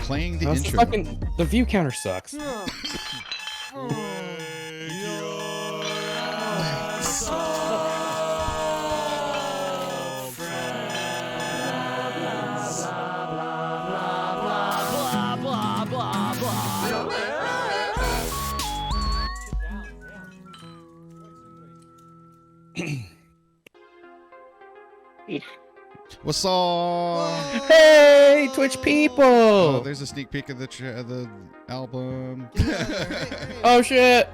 playing the intro. The view counter sucks. What's up? Hey, Twitch people! Oh, there's a sneak peek of the album. Oh shit!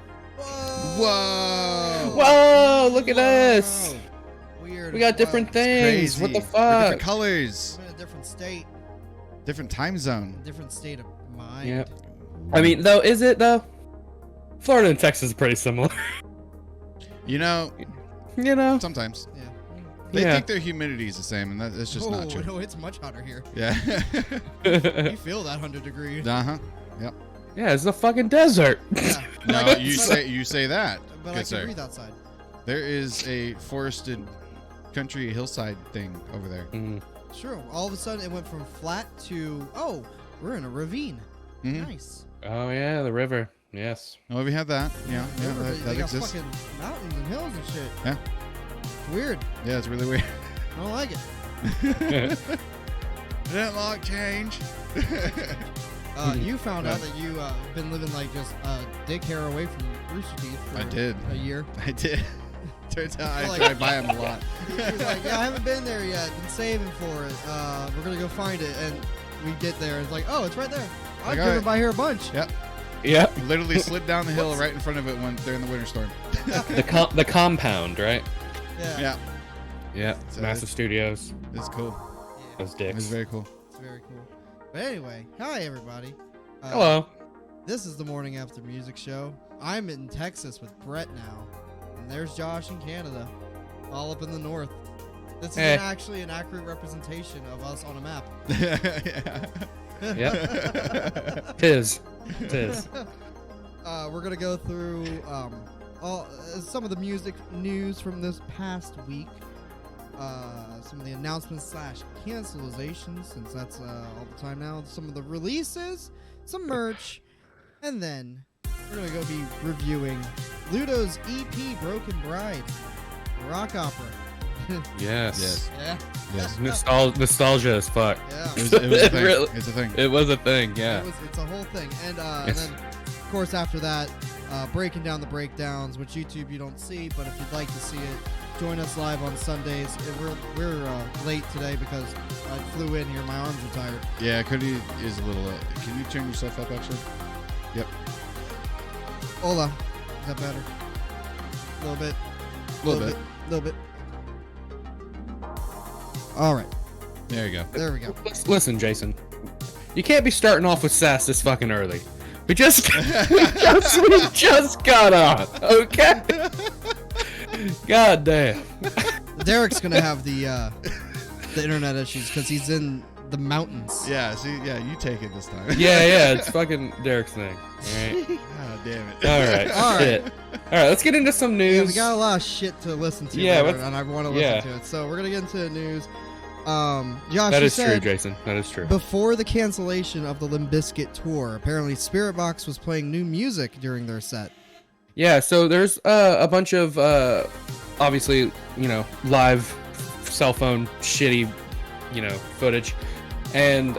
Whoa! Whoa! Look at this! Weird. We got different things. Crazy. What the We're fuck? different colors. I'm in a different state. Different time zone. Different state of mind. Yep. I mean, though, is it though? Florida and Texas is pretty similar. You know, sometimes. Yeah. They think their humidity is the same, and that's just not true. No, it's much hotter here. Yeah. You feel that 100 degrees. Uh-huh. Yep. Yeah, it's the fucking desert. Yeah. No, you say that. But Good I sir. can breathe outside. There is a forested country hillside thing over there. Mm. It's true. All of a sudden, it went from flat to, oh, we're in a ravine. Mhm. Nice. Oh yeah, the river. Yes. Oh, we have that. Yeah, Remember, that they got exists. fucking mountains and hills and shit. Yeah. It's weird. Yeah, it's really weird. I don't like it. I don't like change. You found out that you been living like just a dick hair away from Rooster Teeth for I did. a year. I did. Turns out I Like- drive by him a lot. He was like, yeah, I haven't been there yet. Been saving for it. We're gonna go find it, and we get there. It's like, oh, it's right there. I've Like, driven alright. by here a bunch. Yep. Yeah. Literally slid down the hill right in front of it when during the winter storm. The compound, right? Yeah. Yeah, Yeah. So Massive Studios. it's cool. Those It's dicks. very cool. It's very cool. But anyway, hi everybody. Hello. This is the Morning After Music Show. I'm in Texas with Brett now, and there's Josh in Canada, all up in the north. This is actually an accurate representation of us on a map. Yep. Tis. We're gonna go through some of the music news from this past week. Some of the announcements / cancelizations, since that's all the time now. Some of the releases, some merch, and then we're gonna go be reviewing Ludo's EP "Broken Bride," a rock opera. Yes. Yeah. Yes. Nostalgia as fuck. Yeah. It was a thing. Really- It's a thing. It was a thing, yeah. It's a whole thing. And Yes. then, of course, after that, breaking down the breakdowns, which YouTube you don't see, but if you'd like to see it, join us live on Sundays. We're late today because I flew in here. My arms are tired. Yeah, Cody is a little. Can you turn yourself up, actually? Yep. Hola. Is that better? A little bit. Little bit. All right. There you go. There we go. Listen, Jason. You can't be starting off with sass this fucking early. We just got on, okay? God damn. Derek's gonna have the internet issues because he's in the mountains. Yeah. See. Yeah. You take it this time. Yeah, it's fucking Derek's thing. Alright. God damn it. Alright. All right. Shit. Alright, let's get into some Yeah, news. we got a lot of shit to listen to Yeah, later, and I want to listen yeah. to it. So we're gonna get into the news. Josh, That you is true, said Jason. That is true. before the cancellation of the Limp Bizkit tour, apparently Spiritbox was playing new music during their set. Yeah, so there's a bunch of obviously, live cell phone shitty, footage. And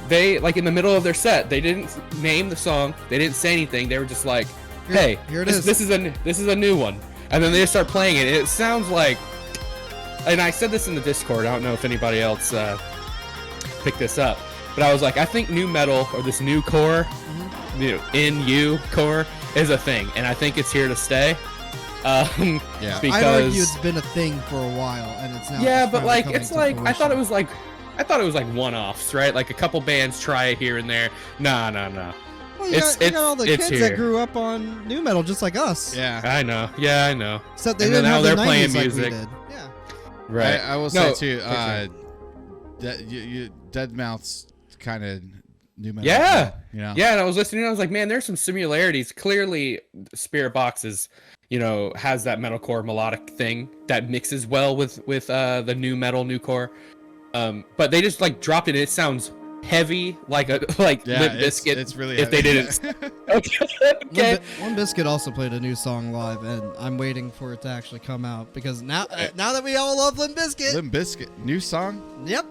they, like, in the middle of their set, they didn't name the song. They didn't say anything. They were just like, hey, here it this, is. this is a new one. And then they just start playing it. It sounds like, and I said this in the Discord, I don't know if anybody else picked this up, but I was like, I think new metal, or this new core, core, is a thing, and I think it's here to stay. Yeah. Because, I'd argue it's been a thing for a while, and it's now. yeah, just but finally like, coming it's to like, I thought it fruition. was like one-offs, right? Like a couple bands try it here and there. Nah. Well, you got all the it's kids here. that grew up on new metal just like us. Yeah. I know. Yeah, I know. Except they And didn't then now have the they're playing 90s like music. we did. Yeah. Right. I will No, say too. for Deadmau5's kind of new metal. Yeah. Yeah. Yeah, and I was listening and I was like, man, there's some similarities. Clearly, Spiritbox is, has that metalcore melodic thing that mixes well with the new metal, new core. But they just like dropped it. And it sounds heavy like Limp Bizkit. It's really if they heavy. didn't. Okay. Limp Bizkit also played a new song live, and I'm waiting for it to actually come out because now that we all love Limp Bizkit. Limp Bizkit, new song. Yep.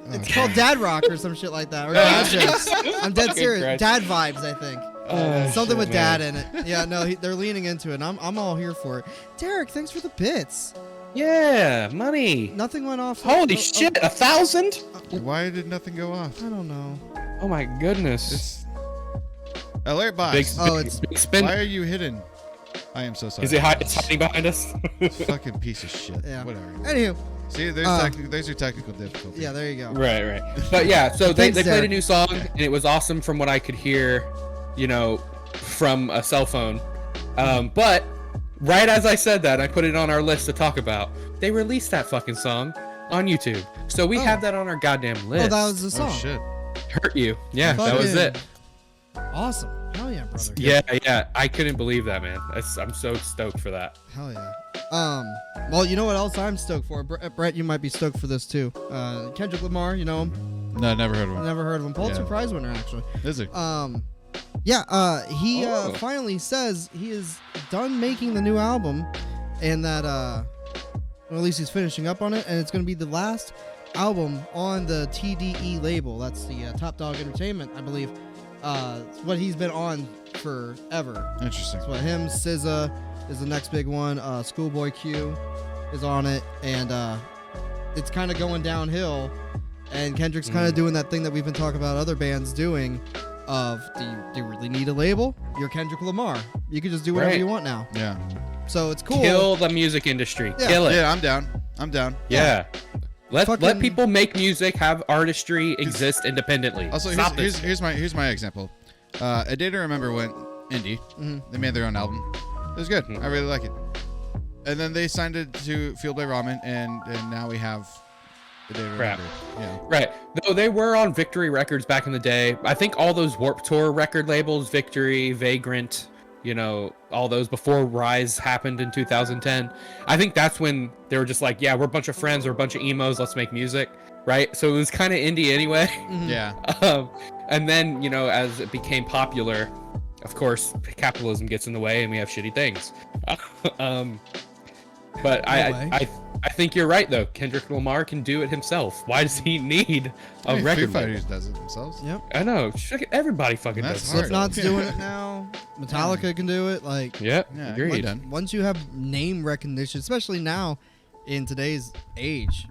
Oh, It's called Dad Rock or some shit like that. Or Dad Jokes. I'm dead Fucking serious. Christ. Dad vibes, I think. Something shit, with man. dad in it. Yeah, no, they're leaning into it. And I'm all here for it. Derek, thanks for the bits. Yeah, money. Nothing went off. Holy shit, 1,000? Why did nothing go off? I don't know. Oh my goodness. It's alert Big, box. it's- big spin. Why are you hidden? I am so sorry. Is it it's hiding behind us? Fucking piece of shit. Yeah. Whatever. Anywho, See, there's your technical difficulty. yeah, there you go. Right. But yeah, so they Thanks, played a Derek. new song, and it was awesome from what I could hear, from a cell phone. But right as I said that, I put it on our list to talk about. They released that fucking song on YouTube, so we have that on our goddamn list. Oh, that was the Oh song. shit. Hurt you. Yeah, that was Fucking it. Awesome. Hell yeah, brother. Yeah. I couldn't believe that, man. I'm so stoked for that. Hell yeah. Well, you know what else I'm stoked for? Brett, you might be stoked for this too. Kendrick Lamar, you know him? No, never heard of him. Never heard of him. Pulitzer Yeah. Prize winner, actually. Is it? He Oh. finally says he is done making the new album, and that or at least he's finishing up on it, and it's going to be the last album on the TDE label. That's the Top Dog Entertainment, I believe. It's what he's been on forever. Interesting. It's what him, SZA is the next big one. Schoolboy Q is on it, and it's kind of going downhill. And Kendrick's kind of doing that thing that we've been talking about other bands doing. Of do you really need a label? You're Kendrick Lamar. You can just do whatever Right. you want now. Yeah. So it's cool. Kill the music industry. Yeah. Kill it. Yeah, I'm down. I'm down. Yeah. Let Fucking- people make music, have artistry exist independently. Also, Stop this. here's my example. A Day to Remember went indie. Mhm. They made their own album. It was good. I really like it. And then they signed it to Fueled by Ramen, and now we have A Day to Crap. Remember. Yeah. Right. Though they were on Victory Records back in the day. I think all those Warped Tour record labels, Victory, Vagrant, all those before Rise happened in 2010. I think that's when they were just like, yeah, we're a bunch of friends, we're a bunch of emos, let's make music. Right. So it was kind of indie anyway. Mhm. Yeah. And then, as it became popular, of course, capitalism gets in the way and we have shitty things. But I think you're right, though. Kendrick Lamar can do it himself. Why does he need a Foo record label? Fighters does it themselves. Yep. I know. Everybody fucking That's does hard. it. Slipknot's doing it now. Metallica can do it. Like, Yep. Yeah, Agreed. done. once you have name recognition, especially now in today's age,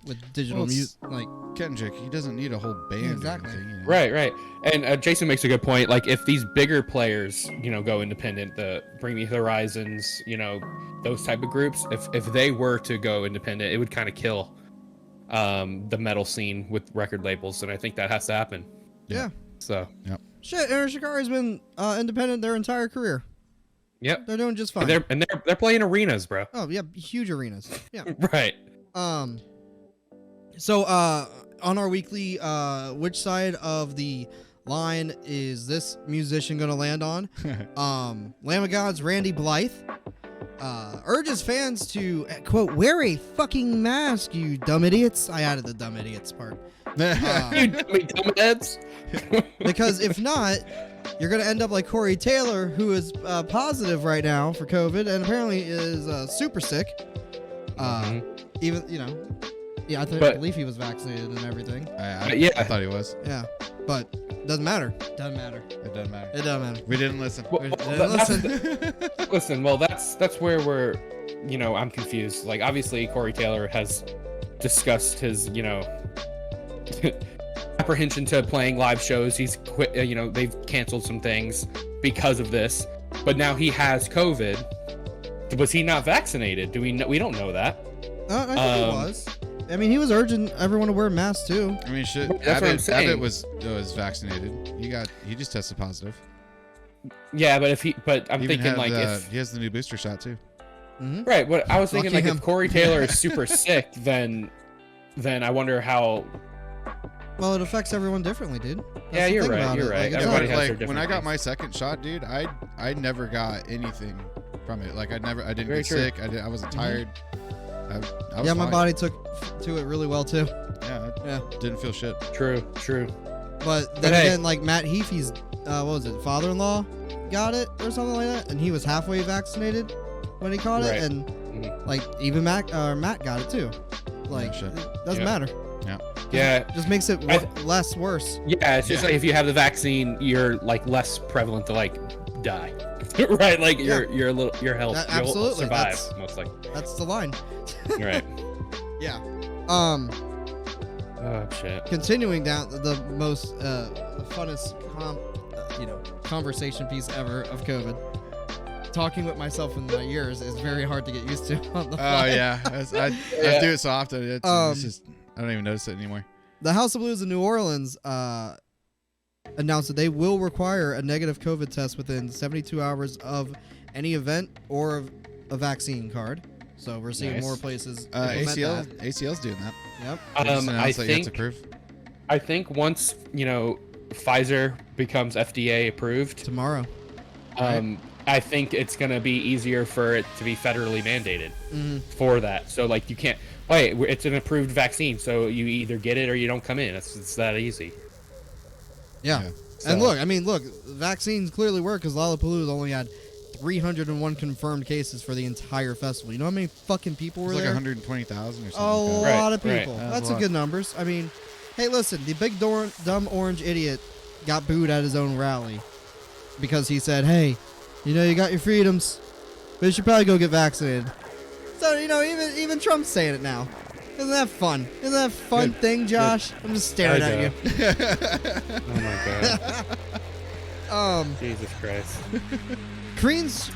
with digital Well, music, it's- like, Kendrick, he doesn't need a whole band. Exactly. Or anything, Right. And Jason makes a good point. Like, if these bigger players, go independent, the Bring Me Horizons, those type of groups, if they were to go independent, it would kind of kill the metal scene with record labels, and I think that has to happen. yeah. So, Shit, Aaron Shikari's been independent their entire career. yep. They're doing just fine. And they're playing arenas, bro. Oh, yeah, huge arenas. Yeah. Right. So, on our weekly, which side of the line is this musician going to land on? Lamb of God's Randy Blythe urges fans to, quote, wear a fucking mask, you dumb idiots. I added the dumb idiots part. You dumb heads. Because if not, you're going to end up like Corey Taylor, who is positive right now for COVID and apparently is super sick. Even, yeah, I believe he was vaccinated and everything. I thought he was. Yeah, but doesn't matter. Doesn't matter. It doesn't matter. It doesn't matter. We didn't listen. Listen, well, that's where we're, I'm confused. Like, obviously, Corey Taylor has discussed his, apprehension to playing live shows. He's quit. They've canceled some things because of this. But now he has COVID. Was he not vaccinated? Do we know? We don't know that. I think he was. I mean, he was urging everyone to wear masks too. I mean, shit. That's what I'm saying. Abbott was vaccinated. He just tested positive. Yeah, but I'm He even thinking had, like if he has the new booster shot too. Mm-hmm. right. What I was thinking, Lucky like, him. if Corey Taylor is super sick, then I wonder how. Well, it affects everyone differently, dude. That's Yeah, the you're thing right, about you're it. right. Like, it's Everybody not- has their Like when I different got things. my second shot, dude, I never got anything from it. Like I didn't Very get true. sick. I wasn't tired. I was Yeah, my fine. body took to it really well too. Yeah, Yeah. didn't feel shit. True. But then hey. again, like Matt Heafy's, what was it, father-in-law got it or something like that, and he was halfway vaccinated when he caught Right. it, and Mhm. like even Matt got it too. Like shit. it doesn't Yeah. matter. Yeah. Just makes it less worse. Yeah, it's just Yeah. like if you have the vaccine, you're like less prevalent to like die. Right? Like Yeah. you're a little your health you'll Absolutely. survive most likely. That's the line. Right. Yeah. Oh shit. Continuing down the most the funnest conversation piece ever of COVID. Talking with myself in my ears is very hard to get used to on the Oh fly. yeah, I Yeah. do it so often. It's just I don't even notice it anymore. The House of Blues in New Orleans announced that they will require a negative COVID test within 72 hours of any event or a vaccine card. So we're seeing Nice. more places implement that. ACL's doing that. Yep. They just I announced that you have to think prove. I think once Pfizer becomes FDA approved, Tomorrow. I think it's gonna be easier for it to be federally mandated for that. So like you can't wait. It's an approved vaccine, so you either get it or you don't come in. It's that easy. Yeah. Yeah. And So- look, vaccines clearly work because Lollapalooza only had 301 confirmed cases for the entire festival. You know how many fucking people were It's like there? 120,000 or A something. like that. lot of Right. people. That's That's a a lot. good numbers. I mean, hey, listen, the big dumb orange idiot got booed at his own rally because he said, "Hey, you got your freedoms, but you should probably go get vaccinated." So even Trump's saying it now. Isn't that fun? Isn't that a fun thing, Josh? I'm just staring I at you. Oh my god. Jesus Christ.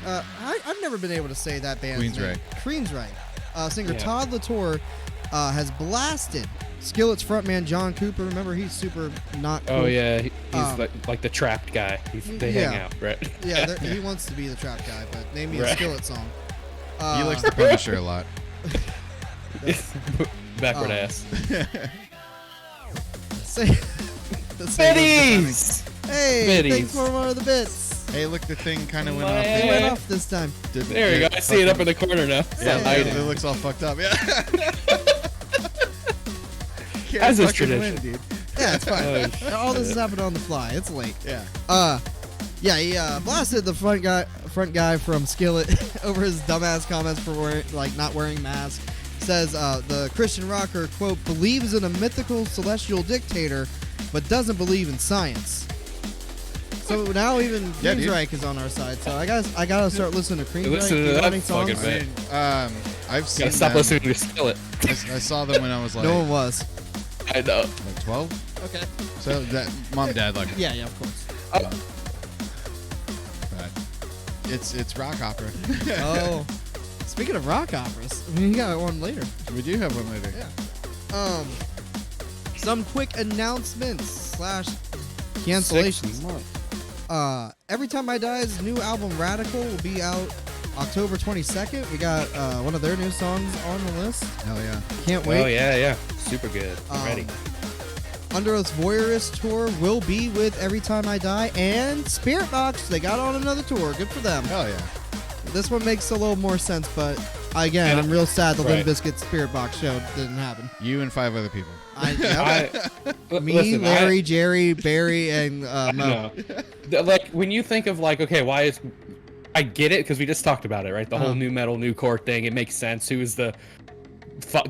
I've never been able to say that band's name. Queensryche. Singer Yeah. Todd Latour has blasted Skillet's frontman John Cooper. Remember, he's super not cool. Oh yeah, he's Um, like the trapped guy. They hang yeah. out, right? Yeah, he wants to be the trap guy, but name me a Right. Skillet song. He likes the Punisher a lot. Backward ass. Biddies! Hey, Biddies. thanks for one of the bits. Hey, look, the thing kind of went My off. It Hey. went off this time. There you go. I see it up in the corner now. Yeah, Hey. it looks all fucked up. Yeah. As is Fucking tradition. win, dude. Yeah, it's fine. Oh, All this is happening on the fly. It's late. Yeah. Yeah, he blasted the front guy from Skillet over his dumbass comments for not wearing masks. Says the Christian rocker, quote, believes in a mythical celestial dictator, but doesn't believe in science. So now even Yeah, dude. Queensryche is on our side. So I gotta start listening to Queensryche. Listen to You got that any songs? fucking band. I've seen Gotta stop them. listening to Skillet. I saw them when I was like, No one was. I know. like 12. Okay. So that mom and dad like it. Yeah, of course. But it's rock opera. Oh, speaking of rock operas, we got one later. We do have one later. Yeah. Some quick announcements / cancellations. Every Time I Die's new album Radical will be out October 22nd. We got one of their new songs on the list. Hell yeah. Can't wait. Oh yeah. Super good. I'm ready. Under Oath's Voyeurist tour will be with Every Time I Die and Spiritbox. They got on another tour. Good for them. Hell yeah. This one makes a little more sense, but again, And- I'm real sad the right. Limp Bizkit Spiritbox show didn't happen. You and 5 other people. Me, Listen, Larry, Jerry, Barry, and Mo. No. Like when you think of like, okay, why is I get it because we just talked about it, right? The whole new metal, new core thing. It makes sense. Who is the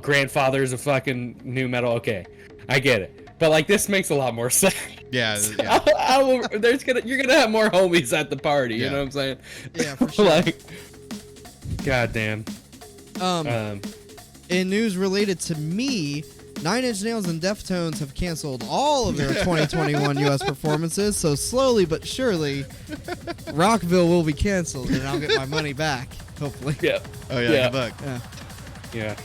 grandfathers of fucking new metal? Okay, I get it. But like this makes a lot more sense. Yeah. You're gonna have more homies at the party. You Yeah. know what I'm saying? Yeah, for sure. Like, goddamn. In news related to me, Nine Inch Nails and Deftones have canceled all of their 2021 U.S. performances. So slowly but surely, Rockville will be canceled, and I'll get my money back. Hopefully. Yeah. Oh yeah. Yeah. Good luck. Yeah. Yeah.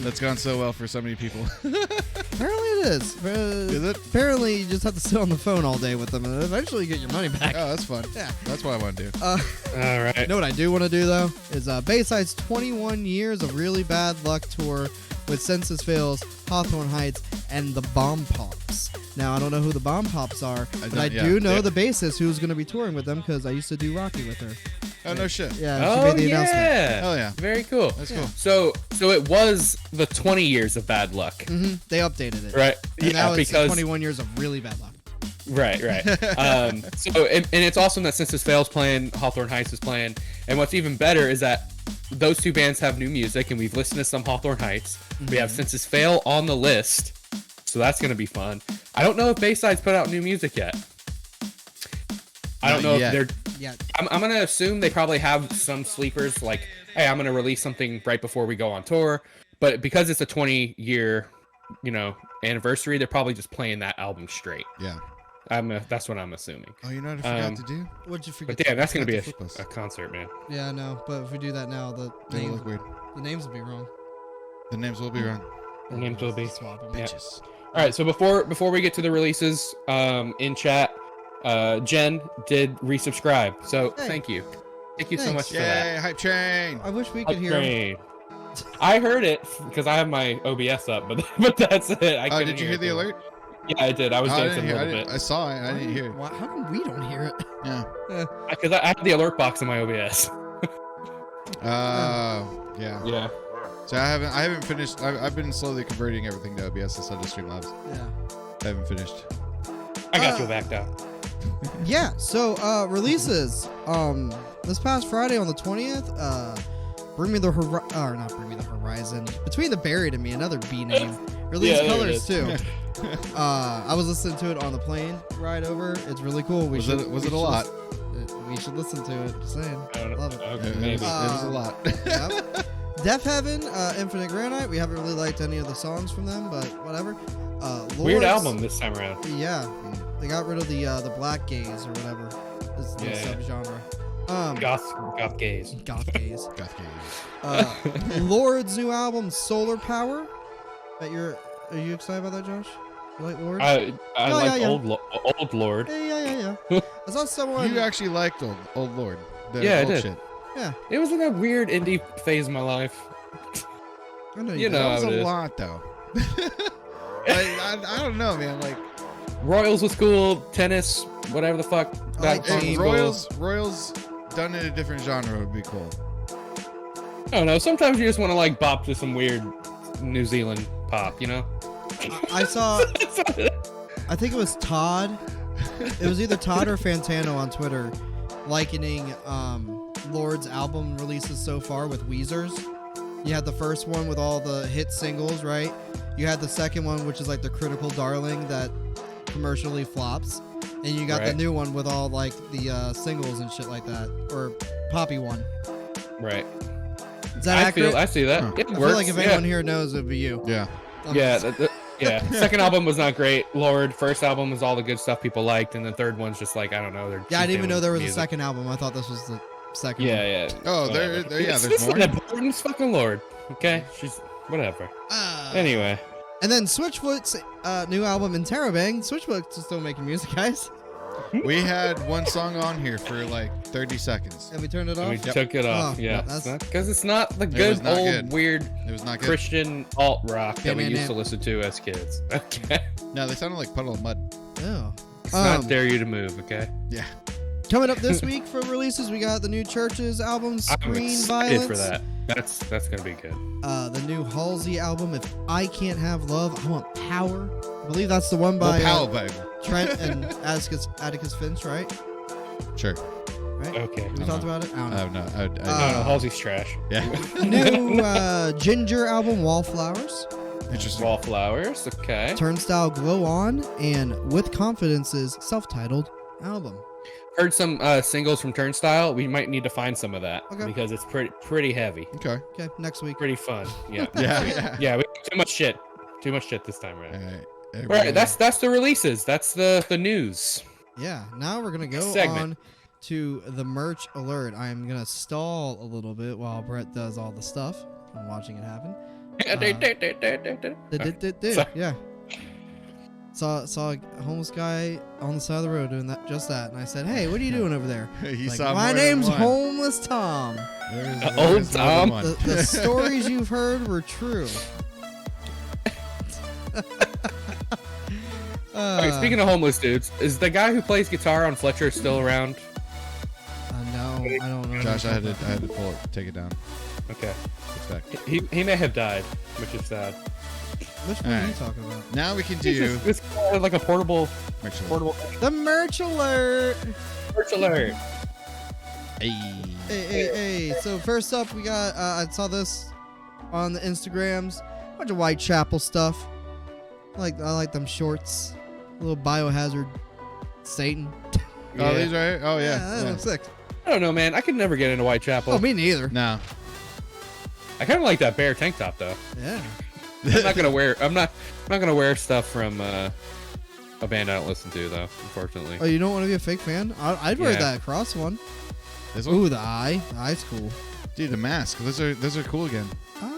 That's gone so well for so many people. Apparently it is. Is it? Apparently you just have to sit on the phone all day with them, and eventually you get your money back. Oh, that's fun. Yeah. That's what I want to do. All right. You know what I do want to do, though? Is Bayside's 21 Years of Really Bad Luck tour with Census Fails, Hawthorne Heights, and the Bomb Pops. Now, I don't know who the Bomb Pops are, but I do know the bassist who's going to be touring with them because I used to do Rocky with her. Oh, no shit. Yeah, she Oh made the announcement. yeah. Hell yeah. Very cool. That's cool. So it was the 20 years of bad luck, They updated it. right? And now it's because 21 years of really bad luck. right. So and it's awesome that Census Fail's playing, Hawthorne Heights is playing, and what's even better is that those two bands have new music, and we've listened to some Hawthorne Heights. We have Census Fail on the list, so that's gonna be fun. I don't know if Bayside's put out new music yet. I don't know if they're. Yeah. I'm gonna assume they probably have some sleepers, like, hey, I'm gonna release something right before we go on tour. But because it's a 20-year, anniversary, they're probably just playing that album straight. Yeah. That's what I'm assuming. Oh, you know what I forgot to do? What'd you forget? But damn, that's gonna be Flip us. a concert, man. Yeah, I know. But if we do that now, It'll look weird. the names will be wrong. The names will be wrong. The names will be. Swap 'em. Yeah. Bitches. All right, so before we get to the releases, in chat, Jen did resubscribe, so Hey. thank you so Thanks. much for that. Yay, hype train. I wish we could hear 'em. Upgrade. I heard it because I have my OBS up, but that's it. I Oh, couldn't did you hear it the though. alert? Yeah, I did. I was Oh, I dancing didn't hear. a little bit I saw it. I didn't hear it. How come we don't hear it? Yeah. because I had the alert box in my OBS. Yeah. Yeah. So I haven't finished. I've been slowly converting everything to OBS instead of Streamlabs. Yeah. I haven't finished. I got you backed out. Yeah, so releases. This past Friday on the 20th, Bring Me the Horizon. Between the Buried and Me, another B name. Released Yeah, there it Colors is. too. I was listening to it on the plane ride over. It's really cool. Was it a lot? We should listen to it. Just saying. I don't know. Love it. Okay, It maybe. was a lot. Yep. Death Heaven, Infinite Granite. We haven't really liked any of the songs from them, but whatever. Weird Lords- album this time around. Yeah, they got rid of the black gaze or whatever. Is the Yeah. subgenre. Goth gaze. Goth gaze. Goth gaze. Lord's new album, Solar Power. Are you excited about that, Josh? You like Lord? I Oh, like yeah. Old Lord. Yeah. I saw someone. You actually liked Old Lord. The Yeah, I old did. Shit. Yeah, It was in a weird indie phase of my life. I know You did. know. That was how it a is. lot though. I don't know, man. Like Royals was cool. Tennis, whatever the fuck. I like song was James. cool. Royals done in a different genre would be cool. I don't know. Sometimes you just want to like bop to some weird New Zealand pop, you know? I saw. I think it was Todd. It was either Todd or Fantano on Twitter, likening Lord's album releases so far with Weezer's. You had the first one with all the hit singles, right? You had the second one, which is like the critical darling that commercially flops, and you got the Right. new one with all like the singles and shit like that, or Poppy one. Right. Is that accurate? I see that. Huh. It I works. feel like if yeah. anyone here knows, it'd be you. Yeah. Yeah, yeah. Second album was not great. Lord. First album was all the good stuff people liked, and the third one's just like I don't know. Yeah, I didn't even know there was a music. second album. I thought this was the second. one. Yeah. Oh, Whatever. there's It's more. not important. It's fucking Lord. Okay, she's whatever. Anyway, And then Switchfoot's new album, Interrobang. Switchfoot's is still making music, guys. We had one song on here for like 30 seconds. And we turned it we off. took it off. Oh, Yeah, that's- because it's not the was good not old good. weird It was not good. Christian alt rock that we used to Ba-na-na. listen to as kids. Okay, No, they sounded like Puddle of Mud. Oh. it's not Dare You to Move. Okay, Yeah. Coming up this week for releases, we got the new Churches album, I'm Screen excited Violence. for that. That's gonna be good. The new Halsey album, If I Can't Have Love, I Want Power. I believe that's the one by Well, Pal, baby. Trent and Atticus Finch, right? Sure. Right? Okay. We talked about it? I don't I know. don't know. I don't know. Halsey's trash. Yeah. New Ginger album, Wallflowers. Interesting. Wallflowers. Okay. Turnstile Glow On, and With Confidence's self-titled album. Heard some singles from Turnstile. We might need to find some of that Okay. because it's pretty heavy, Okay. Okay, next week. pretty fun. Yeah. Yeah. Yeah. We too much shit. Too much shit this time around. All right. All right. That's the releases. That's the news. Yeah, now we're going to go Segment. on to the merch alert. I'm going to stall a little bit while Brett does all the stuff. I'm watching it happen. Sorry. Yeah. Saw a homeless guy on the side of the road doing just that, and I said, "Hey, what are you doing over there?" He Like, saw my more than name's one. Homeless Tom. There's Old more than Tom. one. The stories you've heard were true. Okay, speaking of homeless dudes, is the guy who plays guitar on Fletcher still around? No. don't know. Josh, I had to pull it, take it down. Okay. It's back. He may have died, which is sad. Which one are you Alright. talking about? Now we can do It's like a portable Portable. The merch alert. merch alert. Hey. So first up, we got. I saw this on the Instagrams. A bunch of Whitechapel stuff. I like them shorts. A little Biohazard Satan. Oh, these right here? Oh, yeah. That looks sick. I don't know, man. I could never get into Whitechapel. Oh, me neither. No. I kind of like that bear tank top though. Yeah. I'm not gonna wear. I'm not gonna wear stuff from a band I don't listen to though. Unfortunately. Oh, you don't want to be a fake fan? I'd wear Yeah. that cross one. This one? Ooh, the eye. The eye's cool. Dude, the mask. Those are cool again. Oh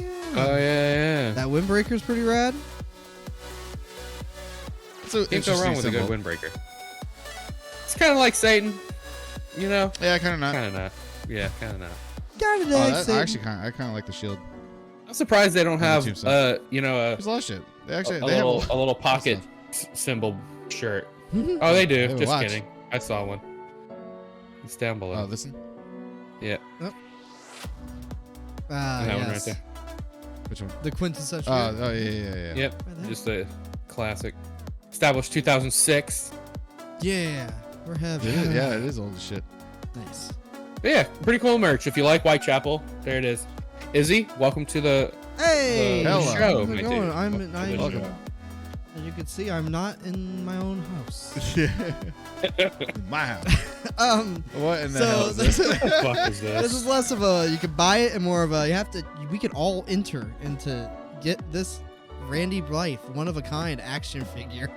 yeah. Oh yeah. That windbreaker's pretty rad. So Can't go wrong with a good windbreaker. It's kind of like Satan, you know. Yeah, kind of not. Kind of not. Yeah, kind of not. Got it, I kind of like the shield. I'm surprised they don't have YouTube stuff. you know, There's a lot of shit. They actually a they have little pocket symbol shirt. Oh, they do. They have a Just watch. kidding. I saw one. It's down below. Oh, this one? Yeah. Ah, That one right yes. there. Which one? The quintessential. Oh, yeah. Yep. Right there. Just a classic. Established 2006. Yeah. We're heavy. Yeah, it is old as shit. Nice. But yeah, pretty cool merch. If you like Whitechapel, there it is. Izzy, welcome to the Hey. the Hello. show, How's it my going? dude. I'm Welcome. as you can see, I'm not in my own house. My house. What in the So hell is this? What the fuck is This this? is less of a you can buy it and more of a you have to. We can all enter into get this Randy Blythe one of a kind action figure.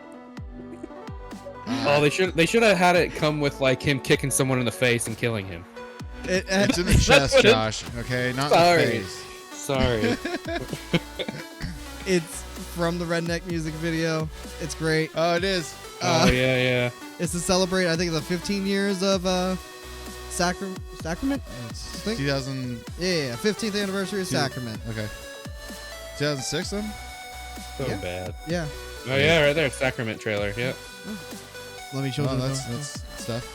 Oh, they should have had it come with like him kicking someone in the face and killing him. It's in the chest, what it- Josh. Okay, not Sorry. in the face. Sorry. It's from the Redneck music video. It's great. Oh, it is. Oh yeah. It's to celebrate, I think, the 15 years of Sacrament. It's think- 2000. Yeah, 15th anniversary of Sacrament. Okay. 2006 then? So Yeah. bad. Yeah. Oh yeah, right there, Sacrament trailer. Yep. Let me show Oh, you. that's stuff.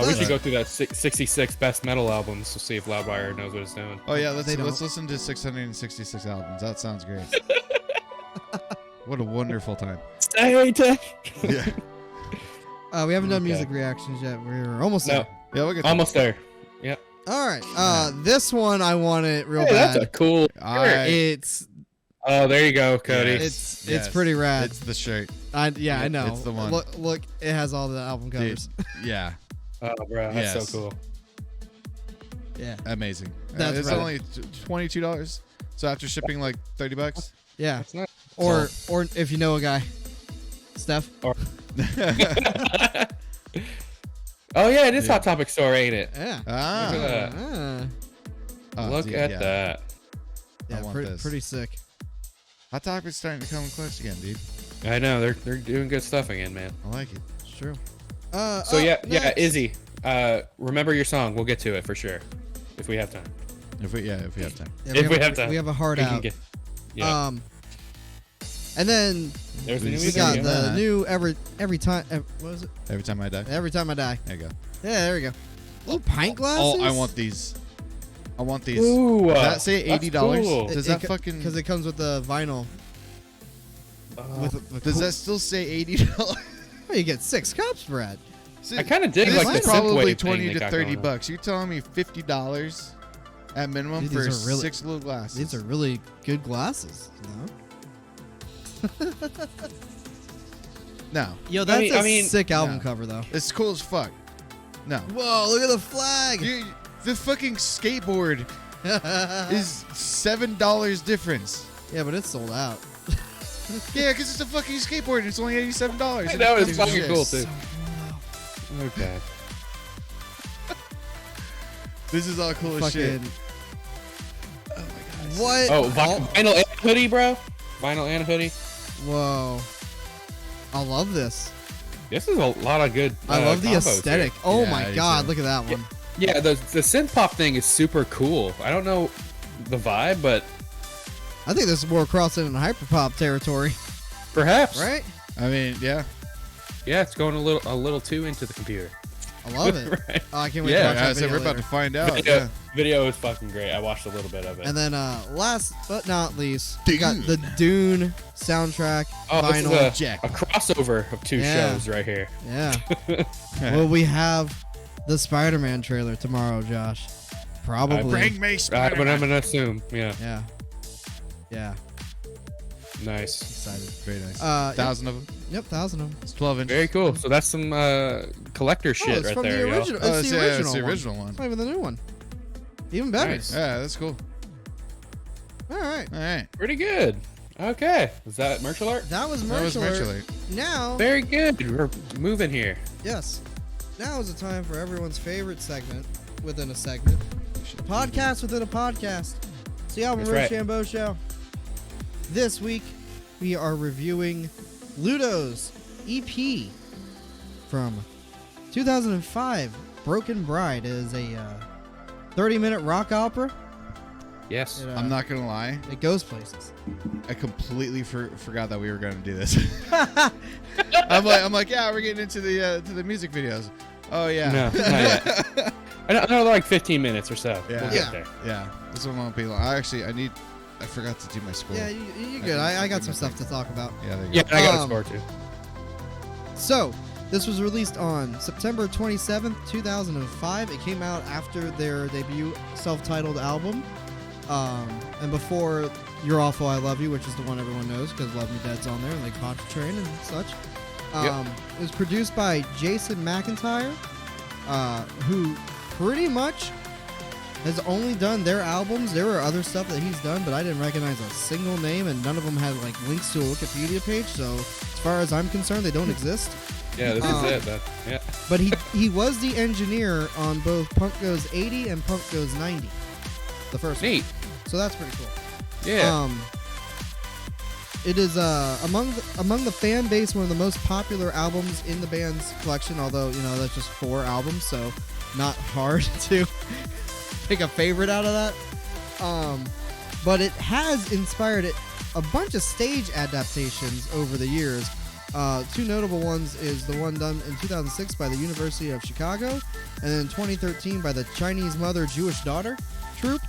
We should go through that 66 best metal albums to see if Loudwire knows what it's doing. Oh yeah, let's They don't. listen to 666 albums. That sounds great. What a wonderful time. Yeah. We haven't done Okay. music reactions yet. We're almost No, there. Yeah, we'll get almost there. Yep. All right. This one I want it real Hey, that's bad. a cool. It's Oh, there you go, Cody. Yes. it's pretty rad. It's the shirt. I Yeah, know. it's the one. Look, it has all the album Dude. covers. Yeah. Oh, bro, that's Yes. so cool. Yeah. Amazing. That's it's right. only $22. So after shipping like $30. Yeah. That's not. Or if you know a guy, Steph. Oh yeah, it is Yeah. Hot Topic store, ain't it? Yeah. Look Ah. at that. Ah. Oh, Look dude, at yeah. that. Yeah. want Pretty, this. pretty sick. Hot Topic's starting to come clutch again, dude. I know they're doing good stuff again, man. I like it. It's true. So yeah, next. Izzy, remember your song. We'll get to it for sure, if we have time. If we have time. Yeah, if we have time. we have a hard We can out. get- yeah. And then There's the new we we music got video. the new every time. What was it? Every time I die. Every time I die. There you go. Yeah, there we go. Little pint glasses. Oh, I want these. I want these. Ooh, Does that say that's $80? cool. Does that fucking? because it comes with the vinyl. With Does cool- that still say $80? Well, you get 6 cups, Brad. I kind of dig This like is the probably synthwave thing 20 they to got 30 going on. bucks. You're telling me $50 at minimum Dude, for these are really- 6 little glasses? These are really good glasses. No, Yo, that's I mean, sick album no. cover though. it's cool as fuck. No, Whoa, look at the flag. the fucking skateboard is $7 difference. Yeah, but it's sold out. Yeah, because it's a fucking skateboard and it's only $87. I know, it's fucking Shit. cool too. Okay. This is all cool as shit. Fucking Oh my god. what? Oh, vinyl and hoodie, bro. Vinyl and hoodie. Whoa. I love this. This is a lot of good. I love the combos aesthetic. here. Oh Yeah, my I do god, too. look at that one. Yeah, the synth pop thing is super cool. I don't know the vibe, but I think this is more crossing in hyperpop territory, perhaps. right? I mean, yeah. Yeah, it's going a little too into the computer. I love it. Right. Oh, I can't wait Yeah, to watch Yeah, that so video we're about later. to find out. Video, Yeah. video is fucking great. I watched a little bit of it. And then last but not least, we got the Dune soundtrack this is vinyl. Jack. a crossover of two Yeah. shows right here. Yeah. Will we have the Spider-Man trailer tomorrow, Josh? Probably. Bring me What I'm Spider-Man. gonna assume. Yeah. Yeah. Yeah. Nice. Excited. Very nice. 1,000 of them. Yep, 1,000 of them. It's 12 inches. Very cool. So that's some collector shit it's right from there, the yo. original. Oh, It's the yeah, original. it's the one. original one. It's not even the new one. Even better. Nice. Yeah, that's cool. All right. All right. Pretty good. Okay. Was that merch alert? That was That was merch alert. Merch Alert. Now, Very good. We're moving here. yes. Now is the time for everyone's favorite segment within a segment. Podcast within a podcast. It's the Album That's right. Rochambeau Show. This week, we are reviewing Ludo's EP from 2005, Broken Bride. It is a 30-minute rock opera. Yes. I'm not gonna lie. It goes places. I completely forgot that we were gonna do this. I'm like, yeah, we're getting into the to the music videos. Oh yeah. No, not yet. I know like 15 minutes or so. Yeah. We'll Yeah. get there. Yeah. This one won't be long. I forgot to do my score. Yeah, you're good. I got some stuff to talk about. Yeah. There you Yeah, go. I got a score too. So, this was released on September 27th, 2005. It came out after their debut self-titled album. And before You're Awful, I Love You, which is the one everyone knows because Love Me Dead's on there, and like Pontchartrain and such. It was produced by Jason McIntyre, who pretty much has only done their albums. There were other stuff that he's done, but I didn't recognize a single name, and none of them had like links to a Wikipedia page. So, as far as I'm concerned, they don't exist. Yeah, this is it. Yeah. But he was the engineer on both Punk Goes 80 and Punk Goes 90, the first one. Neat. So that's pretty cool. Yeah. It is among the fan base one of the most popular albums in the band's collection. Although that's just 4 albums, so not hard to pick a favorite out of that. But it has inspired a bunch of stage adaptations over the years. 2 notable ones is the one done in 2006 by the University of Chicago, and then 2013 by the Chinese Mother Jewish Daughter troupe.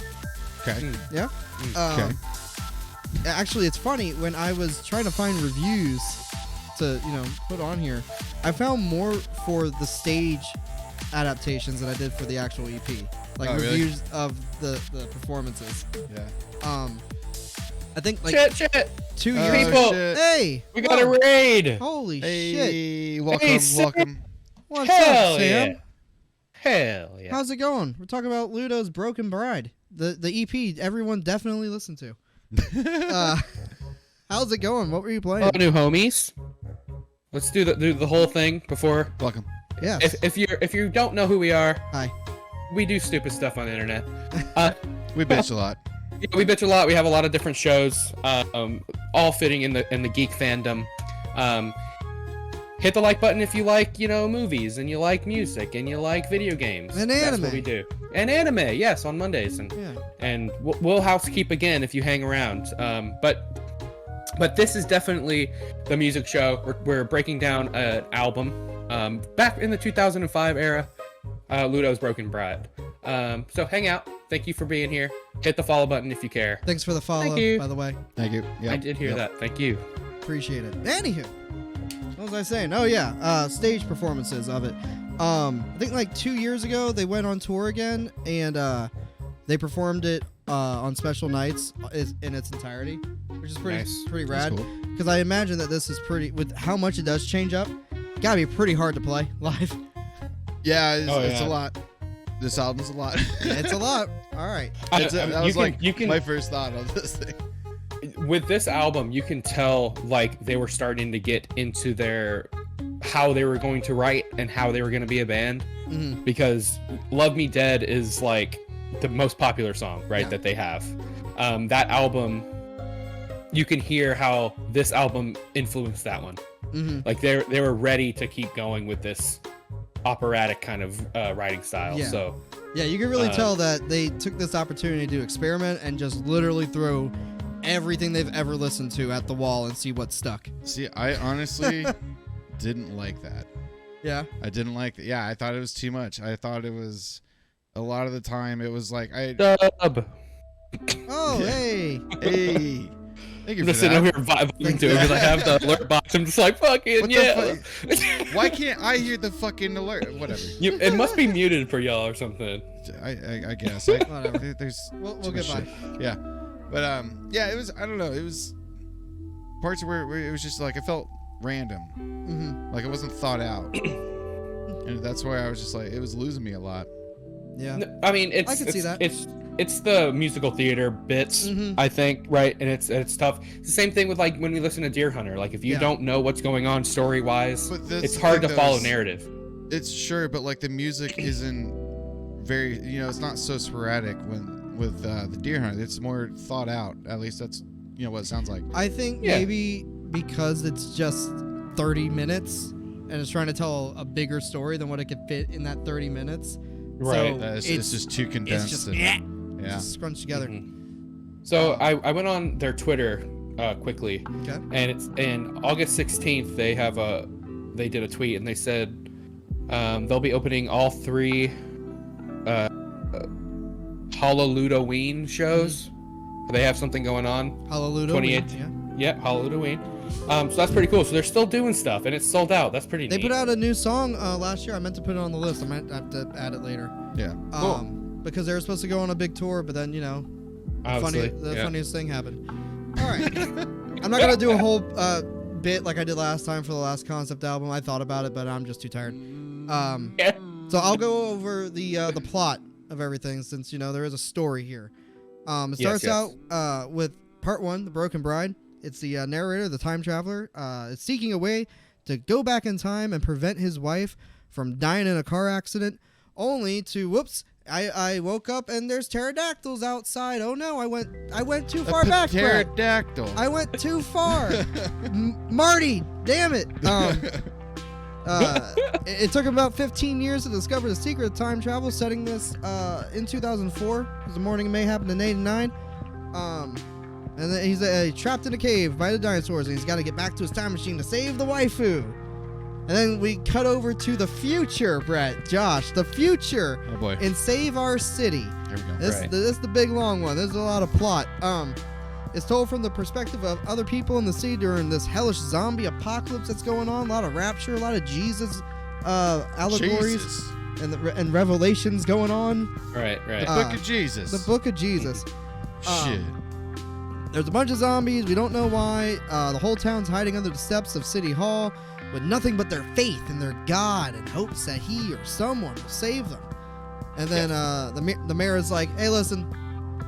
Okay. Yeah. Okay. Actually, it's funny when I was trying to find reviews to put on here, I found more for the stage adaptations than I did for the actual EP. Like reviews of the performances. Yeah. I think like Shit. 2 Oh, years. People. shit. Hey, We got a raid. holy shit! Hey, welcome, Hey, Sam. welcome. What's Hell up, Sam? yeah. Hell yeah. How's it going? We're talking about Ludo's Broken Bride, the EP everyone definitely listened to. How's it going? What were you playing? Hello, new homies. Let's do the whole thing before. Welcome. Yes. If you don't know who we are, Hi. we do stupid stuff on the internet. We bitch a lot. Yeah, we bitch a lot. We have a lot of different shows, all fitting in the geek fandom. Hit the like button if you like, movies, and you like music, and you like video games. And That's anime. what we do. And anime, yes, on Mondays, Yeah. and we'll housekeep again if you hang around. But this is definitely the music show. We're breaking down an album back in the 2005 era, Ludo's Broken Bride. So hang out. Thank you for being here. Hit the follow button if you care. Thanks for the follow, Thank you. by the way. Thank you. Yep. I did hear that. Thank you. Appreciate it. Anywho, what was I saying? Oh yeah, stage performances of it. I think like 2 years ago they went on tour again, and they performed it on special nights in its entirety, which is pretty Nice. pretty That's rad. cool. Because I imagine that this is pretty, with how much it does change up, gotta be pretty hard to play live. Yeah, it's yeah. a lot. This album's a lot. It's a lot. All right. That was you can my first thought on this thing. with this album, you can tell like they were starting to get into how they were going to write and how they were going to be a band, Mhm. because "Love Me Dead" is like the most popular song, right? Yeah. That they have. That album, you can hear how this album influenced that one. Mhm. Like they were ready to keep going with this operatic kind of writing style. Yeah. So Yeah, you can really tell that they took this opportunity to experiment and just literally throw everything they've ever listened to at the wall and see what stuck. See, I honestly didn't like that. Yeah. I didn't like it. Yeah, I thought it was too much. I thought it was a lot of the time. It was like Dub. Oh, Yeah. hey. Hey, thank you I'm for just sitting over that. here vibing to it because I have the alert box. I'm just like, fucking What yeah. the Why can't I hear the fucking alert? Whatever. It must be muted for y'all or something. I guess. Whatever. There's We'll too get much by. shit. Yeah, but yeah, it was. I don't know. It was parts where it was just like it felt random, Mm-hmm. like it wasn't thought out, and that's why I was just like it was losing me a lot. Yeah. I mean, I can see that. It's the musical theater bits, Mhm. I think, right? And it's tough. It's the same thing with like when we listen to Deer Hunter. Like if you Yeah. don't know what's going on story wise, But that's it's the hard thing, to though, follow is- narrative. It's sure, but like the music isn't very. It's not so sporadic with the Deer Hunt. It's more thought out. At least that's what it sounds like. I think Yeah. maybe because it's just 30 minutes and it's trying to tell a bigger story than what it could fit in that 30 minutes. Right. So It's just too condensed. It's just, and- yeah. just scrunched together. So I went on their Twitter quickly, Okay. and it's in August 16th. They did a tweet and they said they'll be opening all 3 Halloween shows. They have something going on. Hallelujah. 28. Yeah. Yep, Halloween. So that's pretty cool. So they're still doing stuff, and it's sold out. That's pretty They neat. put out a new song last year. I meant to put it on the list. I might have to add it later. Yeah. Because they were supposed to go on a big tour, but then Obviously, the yeah. funniest thing happened. All right. I'm not gonna do a whole bit like I did last time for the last concept album. I thought about it, but I'm just too tired. Yeah. So I'll go over the plot of everything since there is a story here. It starts out with part 1, the Broken Bride. It's the narrator, the time traveler, is seeking a way to go back in time and prevent his wife from dying in a car accident, only to whoops. I woke up and there's pterodactyls outside. Oh no, I went too far back, Brett. Pterodactyl. I went too far. Marty, damn it. It took him about 15 years to discover the secret of time travel, setting this in 2004. The morning it may happen in 89. And then he's trapped in a cave by the dinosaurs, and he's got to get back to his time machine to save the waifu. And then we cut over to the future, Brett, Josh, the future, Oh boy. and save our city. There we go. This Right. is the big long one. There's a lot of plot. It's told from the perspective of other people in the city during this hellish zombie apocalypse that's going on. A lot of rapture, a lot of Jesus allegories Jesus. and revelations going on. Right. The Book of Jesus. The Book of Jesus. Shit. There's a bunch of zombies. We don't know why. The whole town's hiding under the steps of City Hall with nothing but their faith in their God and hopes that he or someone will save them. And then the mayor is like, hey, listen,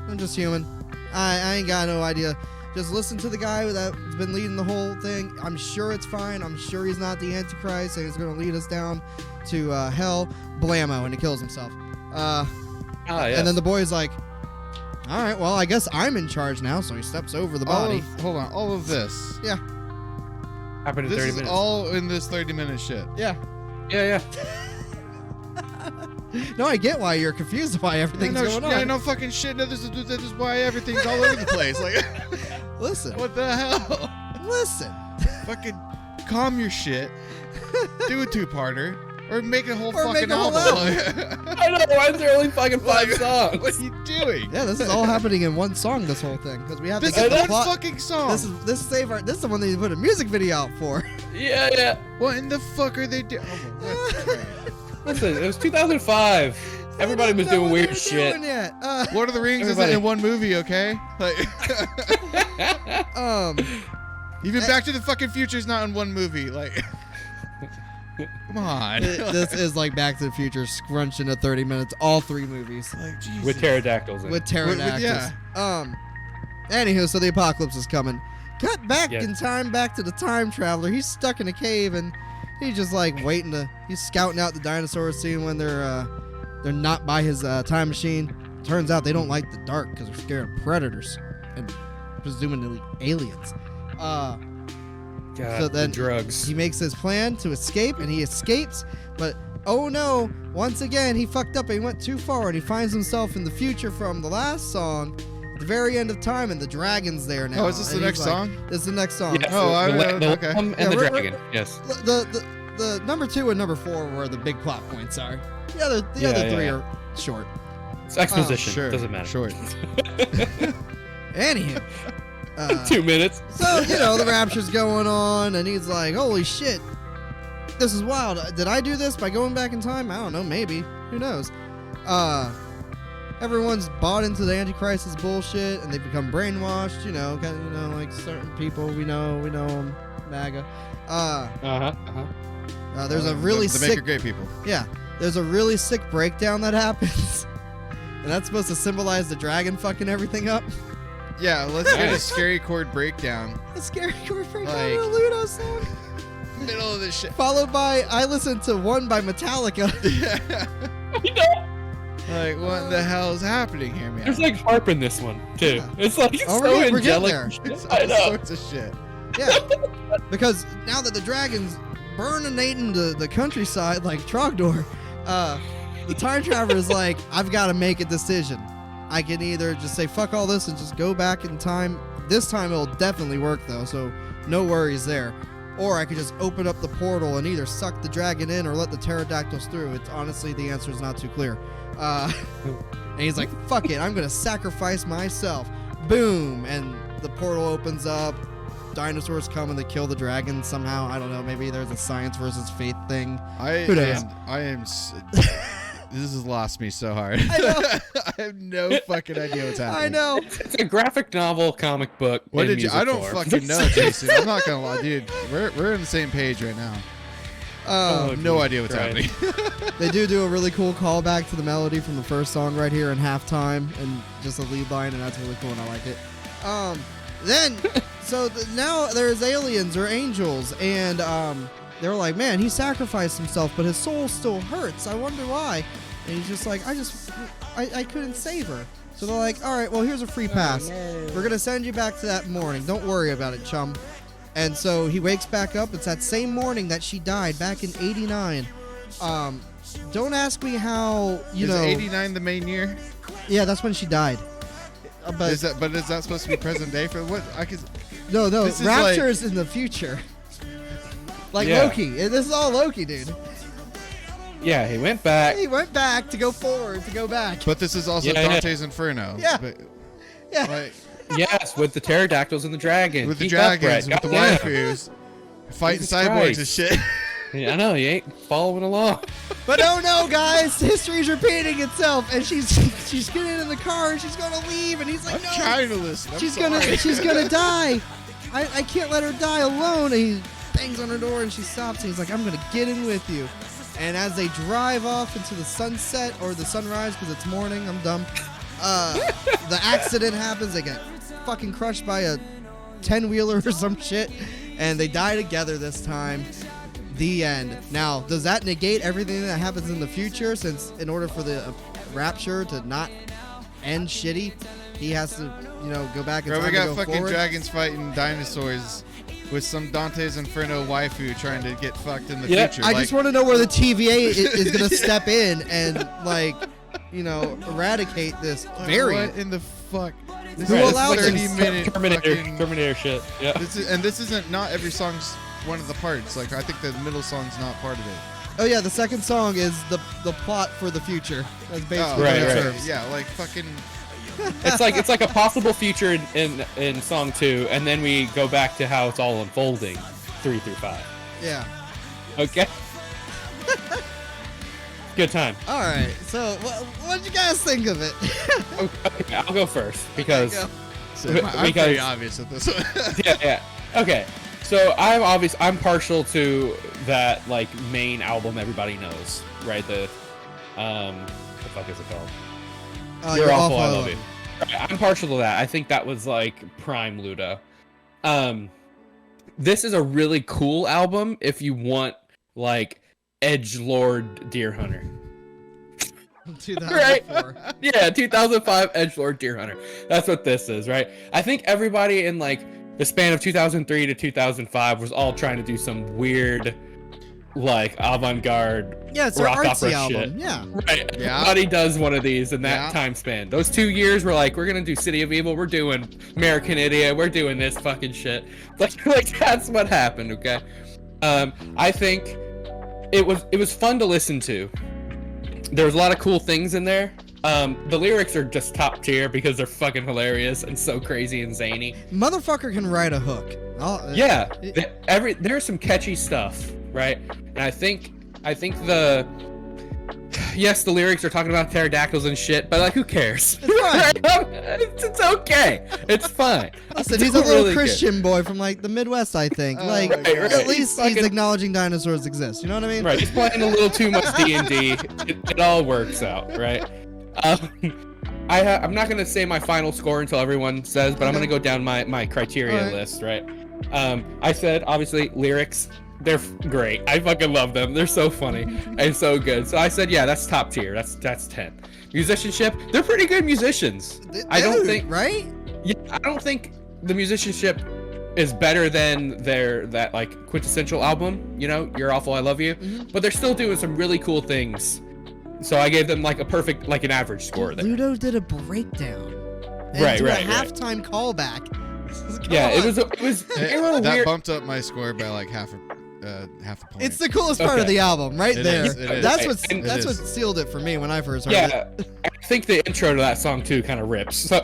I'm just human. I ain't got no idea. Just listen to the guy that's been leading the whole thing. I'm sure it's fine. I'm sure he's not the Antichrist and he's going to lead us down to hell. Blammo, and he kills himself. Yes. And then the boy's like, all right, well, I guess I'm in charge now. So he steps over the body. Hold on. All of this. Yeah. happened in This 30 is minutes. all in this 30-minute shit. Yeah. Yeah. No, I get why you're confused why everything's going on. Yeah, no fucking shit. No, this is why everything's all over the place. Like, Listen. what the hell? Listen. Fucking calm your shit. Do a 2-parter. Or make a whole Or fucking make a whole album. I know. Why is there only fucking 5 songs? What are you doing? Yeah, this is all happening in one song. This whole thing because we have to This get is the one plot. fucking song. This is the one that you put a music video out for. Yeah. What in the fuck are they doing? Listen, it was 2005. Everybody was doing weird shit. Lord of the Rings Everybody. isn't in one movie, okay? Like, even Back to the fucking Future is not in one movie. Like, come on. This is like Back to the Future scrunched into 30 minutes, all 3 movies Like, Jesus. With pterodactyls in it. with pterodactyls. yeah. Anywho, so the apocalypse is coming. Cut back Yes. in time, back to the time traveler. He's stuck in a cave and he's just like waiting to. He's scouting out the dinosaurs, seeing when they're not by his time machine. Turns out they don't like the dark because they're scared of predators and presumably aliens. God, so then the drugs. He makes his plan to escape, and he escapes. But oh no! Once again, he fucked up. And he went too far, and he finds himself in the future from the last song, at the very end of time, and the dragon's there now. Oh, is this the And next he's like, song? This is the next song. Yes, Oh, the okay. lamb and Yeah, the we're- dragon. Yes. the number 2 and number 4 where the big plot points are. The other three are short. It's exposition. Sure. Doesn't matter. Short. Anywho. 2 minutes. So, the rapture's going on, and he's like, holy shit, this is wild. Did I do this by going back in time? I don't know, maybe. Who knows? Everyone's bought into the Antichrist's bullshit, and they become brainwashed, like certain people we know them, MAGA. There's a really the sick... Maker Great people. Yeah, there's a really sick breakdown that happens, and that's supposed to symbolize the dragon fucking everything up. Yeah, let's get a scary chord breakdown. A scary chord breakdown Like- in a Ludo song. Middle of this shit. Followed by, I listened to one by Metallica. Yeah. Like, what the hell is happening here, man? There's like harp in this one too. Yeah. It's like Oh, so we're getting angelic. there. It's I all know. sorts of shit. Yeah, because now that the dragon's burninating the countryside like Trogdor, the time traveler is like, I've got to make a decision. I can either just say fuck all this and just go back in time. This time it'll definitely work though, so no worries there. Or I could just open up the portal and either suck the dragon in or let the pterodactyls through. It's honestly, the answer is not too clear. And he's like, fuck it, I'm gonna sacrifice myself. Boom, and the portal opens up. Dinosaurs come and they kill the dragon somehow. I don't know. Maybe there's a science versus faith thing. Who knows? This has lost me so hard. I know. I have no fucking idea what's happening. I know. It's a graphic novel, comic book. What in did you? music I don't form. fucking know, Jason. I'm not gonna lie, dude. We're on the same page right now. Oh, No Jesus idea what's Christ. happening. They do a really cool callback to the melody from the first song right here in halftime, and just a lead line, and that's really cool, and I like it. Then, so now there's aliens or angels, and they're like, man, he sacrificed himself, but his soul still hurts. I wonder why. And he's just like, I couldn't save her. So they're like, all right, well, here's a free pass. We're gonna send you back to that morning. Don't worry about it, chum. And so he wakes back up. It's that same morning that she died back in '89. Don't ask me how, Is 89 the main year? Yeah, that's when she died. But Is that supposed to be present day for what? no, this is Rapture's in the future. Like Yeah. Loki. This is all Loki, dude. Yeah, he went back. He went back to go forward, to go back. But this is also Yeah. Dante's Inferno. Yeah. But, Yeah. like, Yes, with the pterodactyls and the dragon. with the Keep up, dragons, Brett. with the Goddamn. waifus, fighting Jesus cyborgs Christ. and shit. Yeah, I know, you ain't following along. But oh no, guys, history's repeating itself, and she's getting in the car and she's gonna leave, and he's like, I'm no, trying to listen. I'm she's sorry. gonna die. I can't let her die alone. And he bangs on her door and she stops, and he's like, I'm gonna get in with you. And as they drive off into the sunset or the sunrise, because it's morning, I'm dumb. The accident happens. They get fucking crushed by a 10-wheeler or some shit, and they die together this time. The end. Now, does that negate everything that happens in the future? Since in order for the rapture to not end shitty, he has to, go back in Bro, time we to got go fucking forward. dragons fighting dinosaurs with some Dante's Inferno waifu trying to get fucked in the Yeah, future. I just want to know where the TVA is going to step in and, eradicate this variant. What in the fuck? This Who is allowed a this? 30-minute fucking... Terminator shit. Yeah. This isn't not every song's one of the parts. Like, I think the middle song's not part of it. Oh yeah, the second song is the plot for the future. That's basically Right, what it right. serves. Yeah, like fucking... It's like a possible future in song 2, and then we go back to how it's all unfolding 3 through 5. Yeah. Okay. Good time. All right. So, what did you guys think of it? Okay, I'll go first because Go. I'm pretty obvious at this one. yeah. Okay. So I'm partial to that like main album everybody knows, right? The fuck is it called? You're awful, I love you. Right, I'm partial to that. I think that was like prime Ludo. This is a really cool album if you want like edgelord Deer Hunter. 2004. Yeah, 2005 edgelord Deer Hunter. That's what this is, right? I think everybody in like the span of 2003 to 2005 was all trying to do some weird like avant-garde Yeah, it's an rock artsy opera album. shit. Yeah. Right. Yeah. Everybody does one of these in that Yeah. time span. Those 2 years were like, we're gonna do City of Evil, we're doing American Idiot, we're doing this fucking shit. Like that's what happened, okay? I think it was fun to listen to. There was a lot of cool things in there. The lyrics are just top tier because they're fucking hilarious and so crazy and zany. Motherfucker can write a hook. Yeah, there's some catchy stuff, right? And I think the lyrics are talking about pterodactyls and shit, but like, who cares? It's fine. It's okay. It's fine. Listen, he's a little Christian boy from like the Midwest, I think. Like, right. at least he's acknowledging dinosaurs exist. You know what I mean? Right. He's playing a little too much D&D. It all works out, right? I'm not gonna say my final score until everyone says, but I'm gonna go down my criteria list, right? I said obviously lyrics. They're great. I fucking love them. They're so funny and so good. So I said, yeah, that's top tier. That's 10. Musicianship, they're pretty good musicians. I don't think, right? Yeah, I don't think the musicianship is better than that like quintessential album. You know, You're Awful, I Love You. Mm-hmm. But they're still doing some really cool things. So I gave them like a perfect, like an average score there. Ludo did a breakdown. And Right. a halftime callback. Yeah, Come on. it was That weird. bumped up my score by like half a point. It's the coolest part of Okay. the album, right It there. is, it is. That's It what is. sealed it for me when I first heard Yeah, it. I think the intro to that song too kind of rips. So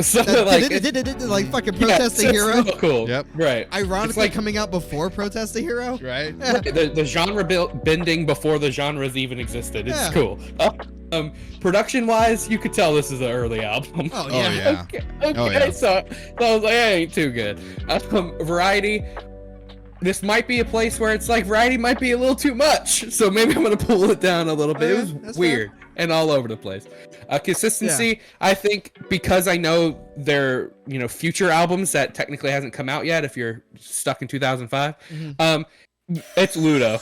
Like fucking Protest the it's Hero. real cool. Yep. Right. Ironically, It's like coming out before Protest the Hero. Right? the genre bending before the genres even existed. It's Yeah. cool. Production wise, you could tell this is an early album. Oh Oh, yeah. yeah. Okay, Oh, yeah. so I was like, hey, ain't too good. Variety. This might be a place where it's like variety might be a little too much, so maybe I'm gonna pull it down a little bit. Yeah, It was that's weird and all over the place. Consistency, I think, because I know they're future albums that technically hasn't come out yet. If you're stuck in 2005, it's Ludo,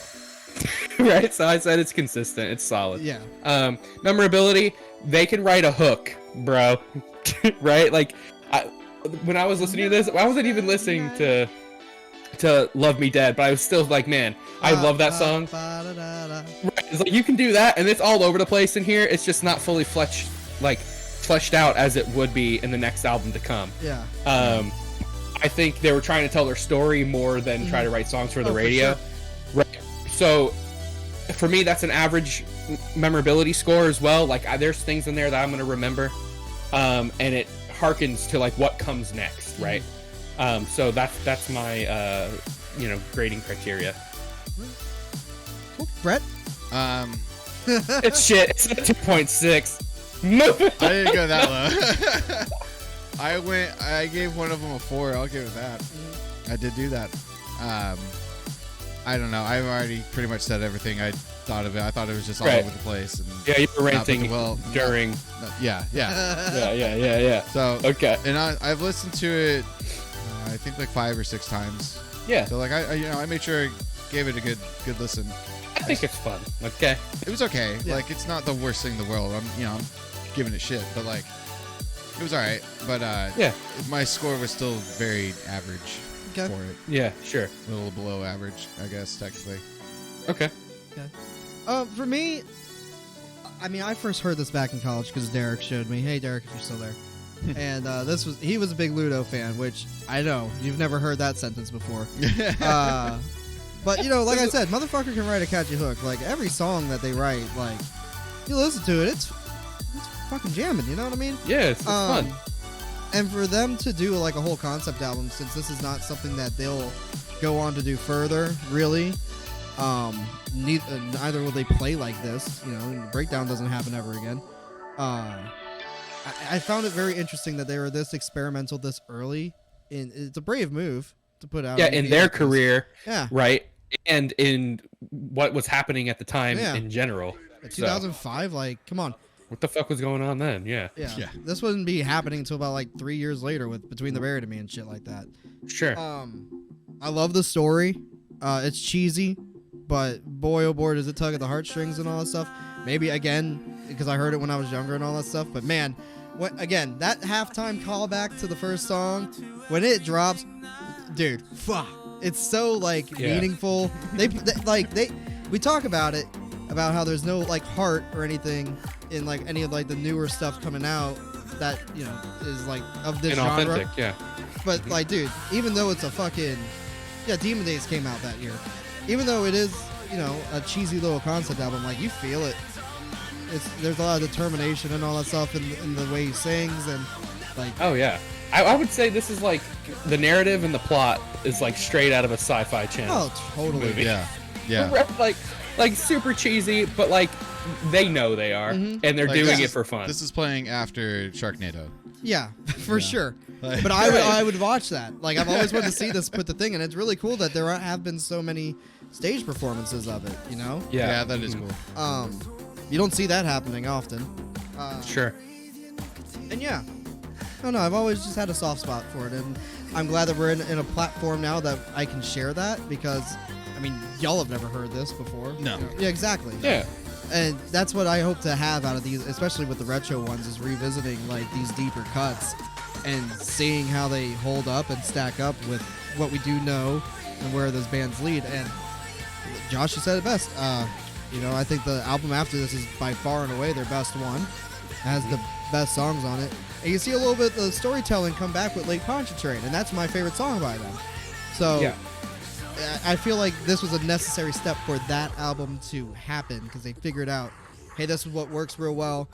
right? So I said it's consistent, it's solid. Yeah. Memorability, they can write a hook, bro. Right? Like, when I was listening to this, I wasn't even listening to Love Me Dead, but I was still like, man, I love that song. Right, it's like you can do that, and it's all over the place in here. It's just not fully fleshed out as it would be in the next album to come. Yeah. I think they were trying to tell their story more than try to write songs for the radio. For sure. Right. So for me, that's an average memorability score as well. Like there's things in there that I'm gonna remember, and it harkens to like what comes next, right? So that's my grading criteria. Cool. Brett. It's shit. It's a 2.6. I didn't go that low. I gave one of them a 4. I'll give it that. I did do that. I don't know. I've already pretty much said everything I thought of it. I thought it was just all Right. over the place. And Yeah, you were ranting during. Yeah. Yeah. So Okay. and I've listened to it. I think like 5 or 6 times. Yeah. So like I made sure I gave it a good listen. I think it's fun. Okay. It was okay. Yeah. Like it's not the worst thing in the world. I'm giving it shit, but like it was all right. But Yeah. my score was still very average Okay. for it. Yeah. Sure. A little below average, I guess technically. Okay. For me, I mean, I first heard this back in college because Derek showed me. Hey, Derek, if you're still there. And he was a big Ludo fan, which I know you've never heard that sentence before. But like I said, motherfucker can write a catchy hook. Like every song that they write, like you listen to it, it's fucking jamming. You know what I mean? Yeah, it's fun. And for them to do like a whole concept album, since this is not something that they'll go on to do further, really. Neither will they play like this. The breakdown doesn't happen ever again. I found it very interesting that they were this experimental this early. It's a brave move to put out. Yeah, in their career. Yeah. Right. And in what was happening at the time Yeah. in general. 2005, like, come on. What the fuck was going on then? Yeah. Yeah. This wouldn't be happening until about like 3 years later with Between the Buried and Me and shit like that. Sure. I love the story. It's cheesy, but boy oh boy does it tug at the heartstrings and all that stuff. Maybe again because I heard it when I was younger and all that stuff. But man, again, that halftime callback to the first song when it drops, dude, fuck, it's so like meaningful. We talk about it about how there's no like heart or anything in like any of like the newer stuff coming out that is like of this genre. Inauthentic, yeah. But like, dude, even though it's a fucking Demon Days came out that year. Even though it is a cheesy little concept album, like you feel it. There's a lot of determination and all that stuff in the way he sings and like. Oh yeah, I would say this is like the narrative and the plot is like straight out of a sci-fi channel. Oh, totally. Movie. Yeah. like super cheesy, but like they know they are, and they're Like, doing it for fun. This is playing after Sharknado. Yeah, for sure. Like, But I would watch that. Like I've always wanted to see this put the thing, and it's really cool that there have been so many stage performances of it. yeah, that is cool. You don't see that happening often. Sure. And yeah, no, I've always just had a soft spot for it, and I'm glad that we're in a platform now that I can share that because, I mean, y'all have never heard this before. No. Yeah, exactly. Yeah. And that's what I hope to have out of these, especially with the retro ones, is revisiting like these deeper cuts and seeing how they hold up and stack up with what we do know and where those bands lead. And Josh, you said it best. I think the album after this is by far and away their best one. It has the best songs on it. And you see a little bit of the storytelling come back with Late Pontchartrain, and that's my favorite song by them. So Yeah. I feel like this was a necessary step for that album to happen because they figured out, hey, this is what works real well.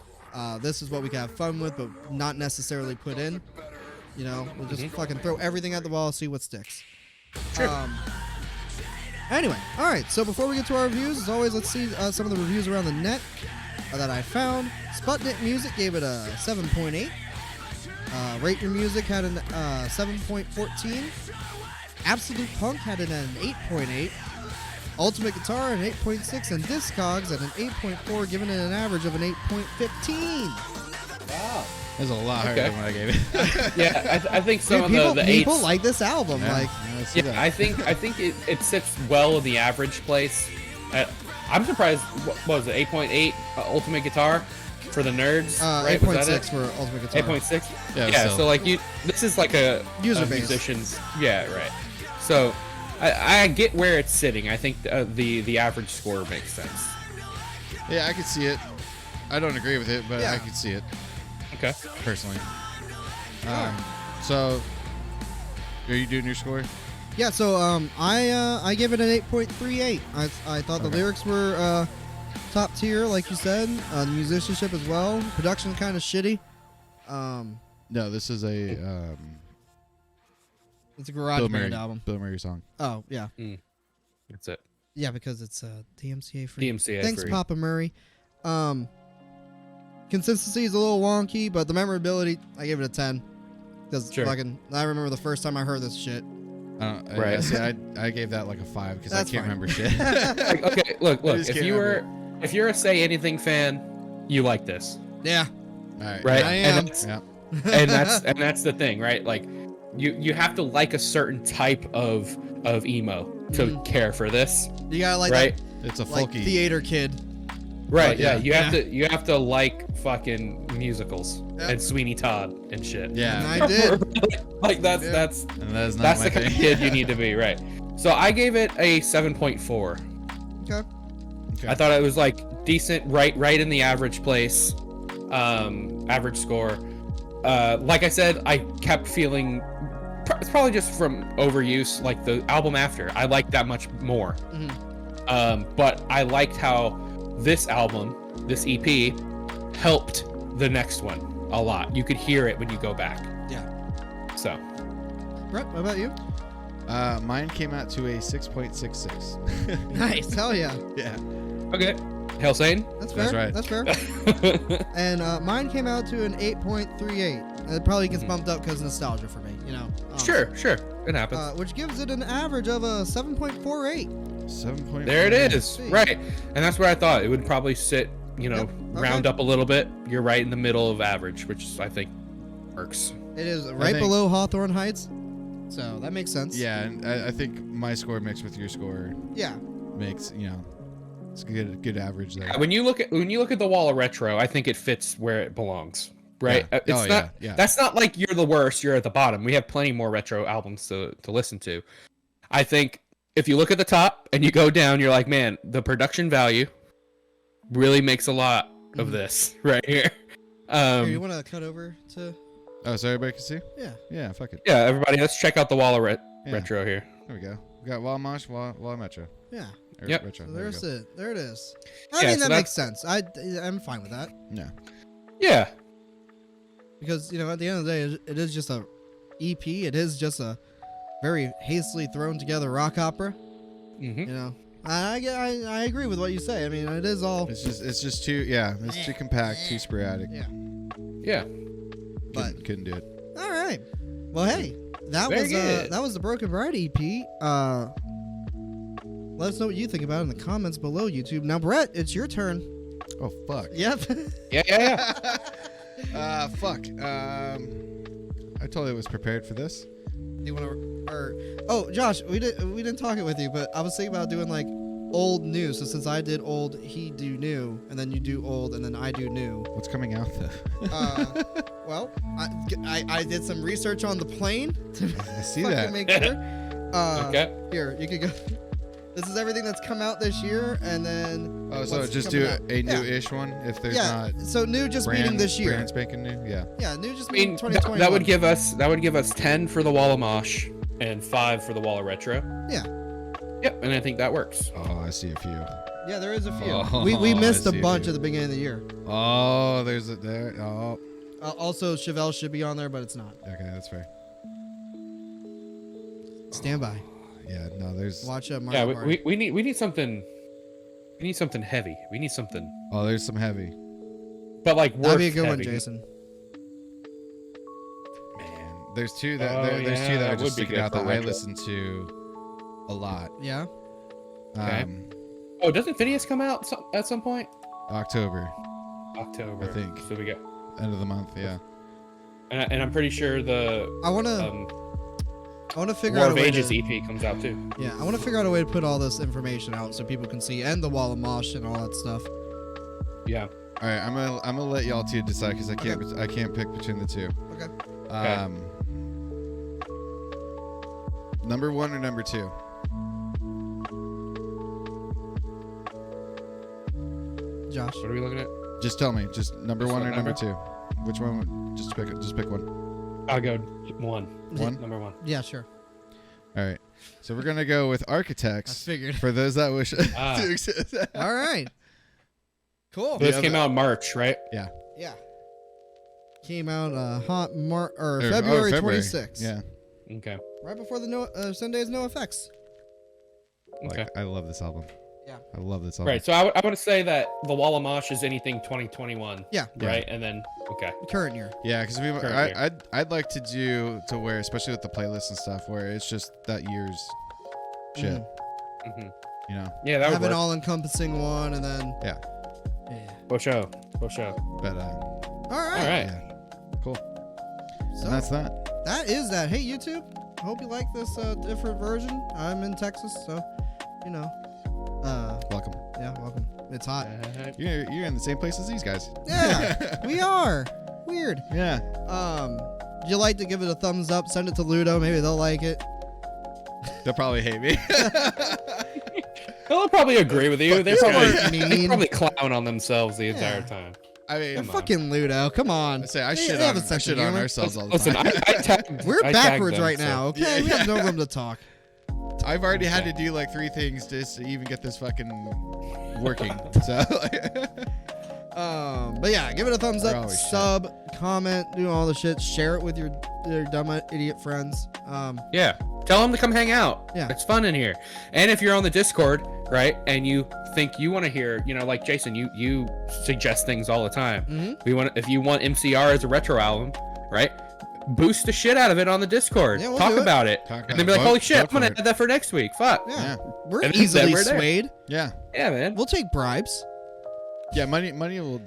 This is what we can have fun with, but not necessarily put in. We'll just fucking throw everything at the wall, see what sticks. Sure. Anyway, all right. So before we get to our reviews, as always, let's see some of the reviews around the net that I found. Sputnik Music gave it a 7.8. Rate Your Music had an 7.14. Absolute Punk had it at an 8.8. Ultimate Guitar at an 8.6, and Discogs at an 8.4, giving it an average of an 8.15. Wow. That's a lot higher than what I gave it. Yeah, I think some Dude, of the people eights. like this album. Yeah. Yeah, I think it sits well in the average place. I'm surprised. What was it? 8.8 Ultimate Guitar for the nerds, right? 8.6 for Ultimate Guitar. 8.6. Yeah, Yeah. so- So like this is like a User base. musicians. Yeah, right. So I get where it's sitting. I think the average score makes sense. Yeah, I could see it. I don't agree with it, but Yeah. I could see it Okay. personally. So, are you doing your score? Yeah, so I give it an 8.38. I thought the Okay. lyrics were top tier, like you said. The musicianship as well. Production kind of shitty. No, this is a It's a garage Bill band Murray album. Bill Murray song. Oh yeah, That's it. yeah, because it's DMCA free. DMCA Thanks, free. Papa Murray. Consistency is a little wonky, but the memorability, I gave it a 10. Because Sure. I remember the first time I heard this shit. Right. I gave that like a 5 because I That's can't fine. remember shit. Like, okay, look. just If can't you're a Say Anything fan, you like this, Yeah, All right. right? I am. And that's the thing, right? Like, you have to like a certain type of emo to care for this, you gotta like right? that, It's a like folky. theater kid. Right. yeah. Yeah. You have to like fucking musicals Yep. and Sweeney Todd and shit. Yeah. And I did. Like that's Yeah. that's And that is not that's my the kind of thing. kid you need to be, right? So I gave it a 7.4. Okay. Okay. I thought it was like decent, right in the average place, average score. Like I said, I kept feeling it's probably just from overuse. Like the album after, I liked that much more. But I liked how this album, this EP, helped the next one a lot. You could hear it when you go back. Yeah. So Brett, what about you? Mine came out to a 6.66. Nice. Hell yeah. Yeah. okay, Hail Satan. That's fair. That's right. That's fair. And mine came out to an 8.38. It probably gets bumped up because nostalgia for me, Sure, it happens. Which gives it an average of a 7.48. 7.4. There it is. see. Right, and that's where I thought it would probably sit. Yep, Round okay. up a little bit. You're right in the middle of average, which I think works. It is right think- below Hawthorne Heights, so that makes sense. Yeah, and I think my score mixed with your score Yeah. makes it's a good average there. When you look at the wall of retro, I think it fits where it belongs. Right? Yeah. It's Oh, not. yeah. That's not like you're the worst. You're at the bottom. We have plenty more retro albums to listen to. I think if you look at the top and you go down, you're like, man, the production value really makes a lot of this right here. Here, you want to cut over to? Oh, so everybody can see? Yeah. Yeah, fuck it. Yeah, everybody, let's check out the wall of Yeah. retro here. There we go. We got Wall Mosh, Wall Metro. Yeah. Or Yep. retro. So There we there's go. it. There it is. I Yeah, mean, so that makes sense. I'm fine with that Yeah. Yeah. because at the end of the day, it is just a EP. It is just a very hastily thrown together rock opera. Mm-hmm. I agree with what you say. I mean, it is all. It's just too it's too compact, too sporadic. Yeah. Yeah. But Couldn't do it. all right. Well, hey, Very good. that was the Broken Bride EP. Let us know what you think about it in the comments below, YouTube. Now, Brett, it's your turn. Oh fuck. Yep. Yeah. Fuck. I totally was prepared for this. Do you want to? Josh, we didn't talk it with you, but I was thinking about doing like old new. So since I did old, he do new, and then you do old, and then I do new. What's coming out though? Well, I did some research on the plane to I see fucking that. make sure. Okay. Here, you could go. This is everything that's come out this year, and then. Oh, so what's just coming do out. a new-ish one if there's Yeah. not So new just meaning this year. brand spanking new. Yeah. Yeah, new just I mean, meaning 2021. that would give us 10 for the Wall of Mosh and 5 for the Wall of Retro. Yeah. Yep, and I think that works. Oh, I see a few. Yeah, there is a few. Oh, we missed I a see, bunch dude. at the beginning of the year. Oh, there's a there. Oh, Also, Chevelle should be on there, but it's not. okay, that's fair. Stand by. Yeah, no, there's. Watch Mario Yeah, Party. we need something. We need something heavy. We need something, Oh, there's some heavy. but like That'd worth be a good one, heavy. Jason. Man, there's two that Oh, there's two yeah, that are that just would be sticking good out for that I retro. listen to a lot. Yeah. Okay. Oh, doesn't Phineas come out at some point? October, October, I think. So we get, end of the month. Yeah. and I'm pretty sure the I wanna figure War out of a way Ages to, EP comes out too. Yeah, I want to figure out a way to put all this information out so people can see, and the Wall of Mosh and all that stuff. Yeah. All right, I'm gonna let y'all two decide because I can't pick between the two. Okay. Number 1 or number 2? Josh. What are we looking at? Just tell me. Just number Just 1 what or number number? 2? Which one? Just pick one. I'll go one. One? Number one. Yeah, sure. All right. So we're gonna go with Architects. I figured. For those that wish Ah. to exist. All right. Cool. This Yeah, came but- out in March, right? Yeah. Came out February 26th. Yeah. Okay. Right before the Sunday's No Effects. Okay. Like, I love this album. Yeah. I love this album. Right. So I would say that the Wall of Mosh is anything 2021. Yeah. Right. And then Current year. Yeah, because Current I'd like to do to where, especially with the playlists and stuff, where it's just that year's shit. hmm You know. Yeah, that would Have an work. all-encompassing one, and then. Yeah. Yeah. For sure. But All right. All right. yeah. Cool. So And that's that. that is that. Hey, YouTube. I hope you like this different version. I'm in Texas, so Welcome. yeah, welcome. It's hot. You're in the same place as these guys. Yeah, we are. Weird. Yeah. Would you like to give it a thumbs up? Send it to Ludo. Maybe they'll like it. They'll probably hate me. They'll probably agree with you. They're You probably, weren't they mean. probably clown on themselves the Yeah. entire time. I mean, Come on. Fucking Ludo. Come on. I say I They shit have on a sense of on humor. ourselves all the Listen, time. I tagged. We're I tagged backwards them, right so- now. Okay, we have no room to talk. I've already had to do like 3 things just to even get this fucking working. So, But yeah, give it a thumbs We're up, always shit. sub, comment, do all the shit. Share it with your dumb idiot friends. Yeah. Tell them to come hang out. Yeah. It's fun in here. And if you're on the Discord, right, and you think you want to hear, like Jason, you suggest things all the time. Mhm. If you want MCR as a retro album, right? Boost the shit out of it on the Discord. Yeah, we'll Talk do it. about it. Talk And then be about like, it. holy Vote- shit, I'm vote gonna for it. add that for next week. Fuck. Yeah, Yeah. we're And then easily we're there. swayed. yeah. Yeah, man. We'll take bribes. Yeah, money will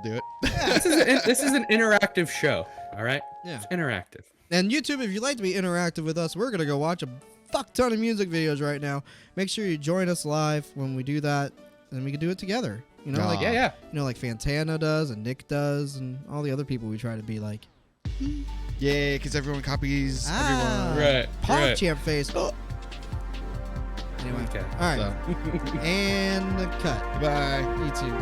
do it. This is an interactive show. All right. Yeah. It's interactive. And YouTube, if you'd like to be interactive with us, we're gonna go watch a fuck ton of music videos right now. Make sure you join us live when we do that, and we can do it together. Like Aw. Yeah. like Fantana does and Nick does and all the other people we try to be like. Yeah, because everyone copies Ah. everyone. Right. Pop Right. champ face. Anyway, Okay. all right, So, and cut. bye. You too.